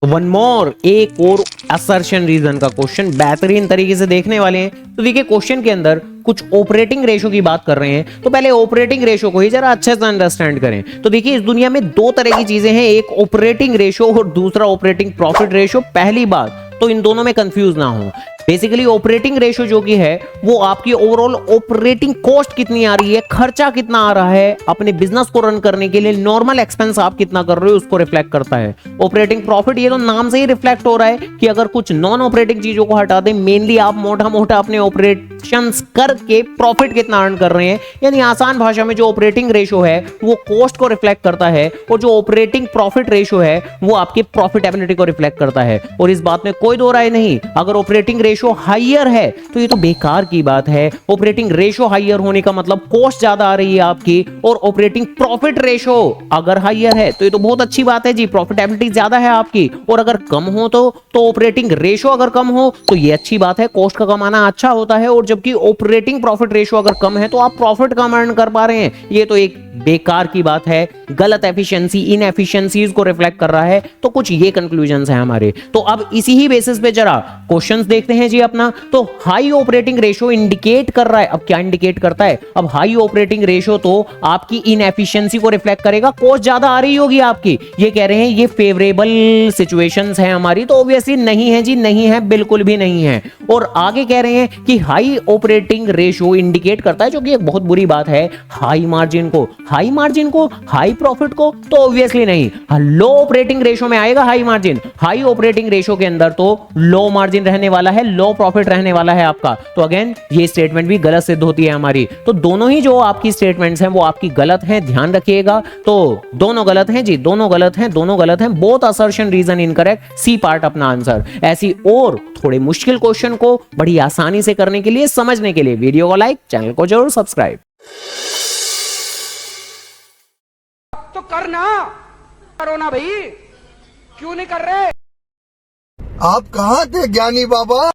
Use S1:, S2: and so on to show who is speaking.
S1: One more, एक और assertion reason का क्वेश्चन बेहतरीन तरीके से देखने वाले हैं। तो देखिए क्वेश्चन के अंदर कुछ ऑपरेटिंग रेशो की बात कर रहे हैं, तो पहले ऑपरेटिंग रेशो को ही जरा अच्छे से अंडरस्टैंड करें। तो देखिए इस दुनिया में दो तरह की चीजें हैं, एक ऑपरेटिंग रेशो और दूसरा ऑपरेटिंग प्रॉफिट रेशो। पहली बात तो इन दोनों में कंफ्यूज ना हो। बेसिकली ऑपरेटिंग रेशो जो कि है वो आपकी ओवरऑल ऑपरेटिंग कॉस्ट कितनी आ रही है, खर्चा कितना आ रहा है अपने बिजनेस को रन करने के लिए, नॉर्मल एक्सपेंस आप कितना कर रहे हो उसको रिफ्लेक्ट करता है। ऑपरेटिंग प्रॉफिट ये तो नाम से ही रिफ्लेक्ट हो रहा है कि अगर कुछ नॉन ऑपरेटिंग चीजों को हटा दें, मेनली आप मोटा मोटा अपने ऑपरेशंस करके प्रॉफिट कितना अर्न कर रहे हैं, यानी आसान भाषा में जो ऑपरेटिंग रेशो है वो कॉस्ट को रिफ्लेक्ट करता है और जो ऑपरेटिंग प्रॉफिट रेशो है वो आपकी प्रॉफिटेबिलिटी को रिफ्लेक्ट करता है। और इस बात में कोई दो राय नहीं, अगर ऑपरेटिंग रेशो हाइयर है तो ये तो बेकार की बात है। ऑपरेटिंग रेशो हाइयर होने का मतलब कॉस्ट ज्यादा आ रही है आपकी, और ऑपरेटिंग प्रॉफिट रेशो अगर हाइयर है तो ये तो बहुत अच्छी बात है जी, प्रॉफिटेबिलिटी ज्यादा है आपकी। और अगर कम हो तो ऑपरेटिंग रेशो अगर कम हो तो ये अच्छी बात है, कॉस्ट का कमाना अच्छा होता है। और जबकि ऑपरेटिंग प्रॉफिट रेशो अगर कम है तो आप प्रॉफिट कम अर्न कर पा रहे हैं, ये तो एक बेकार की बात है, गलत एफिशिएंसी इनएफिशिएंसीज को रिफ्लेक्ट कर रहा है। तो कुछ ये कंक्लूजन्स हैं हमारे। तो अब इसी ही बेसिस पे जरा क्वेश्चंस देखते हैं जी अपना। तो हाई ऑपरेटिंग रेशो इंडिकेट कर रहा है, अब क्या इंडिकेट करता है, अब हाई ऑपरेटिंग रेशो तो आपकी इनएफिशिएंसी को रिफ्लेक्ट करेगा, कॉस्ट ज्यादा आ रही होगी आपकी। ये कह रहे हैं ये फेवरेबल सिचुएशंस हैं हमारी, तो ऑब्वियसली नहीं है जी, नहीं है, बिल्कुल भी नहीं है। और आगे कह रहे हैं कि हाई ऑपरेटिंग रेशो इंडिकेट करता है, जो कि एक बहुत बुरी बात है, हाई मार्जिन को, हाई मार्जिन को, हाई प्रॉफिट को, तो ऑब्वियसली नहीं। लो ऑपरेटिंग रेशो में आएगा high margin, high operating ratio के अंदर तो लो मार्जिन रहने वाला है, लो प्रॉफिट रहने वाला है आपका। तो अगेन ये स्टेटमेंट भी गलत सिद्ध होती है हमारी। तो दोनों ही जो आपकी स्टेटमेंट्स हैं वो आपकी गलत हैं, ध्यान रखिएगा। तो दोनों गलत हैं जी, दोनों गलत हैं, दोनों गलत हैं, both assertion reason incorrect, C part अपना आंसर। ऐसी और थोड़े मुश्किल क्वेश्चन को बड़ी आसानी से करने के लिए, समझने के लिए वीडियो को लाइक, चैनल को जरूर सब्सक्राइब।
S2: तो करना, करो ना भाई, क्यों नहीं कर रहे?
S3: आप कहाँ थे ज्ञानी बाबा?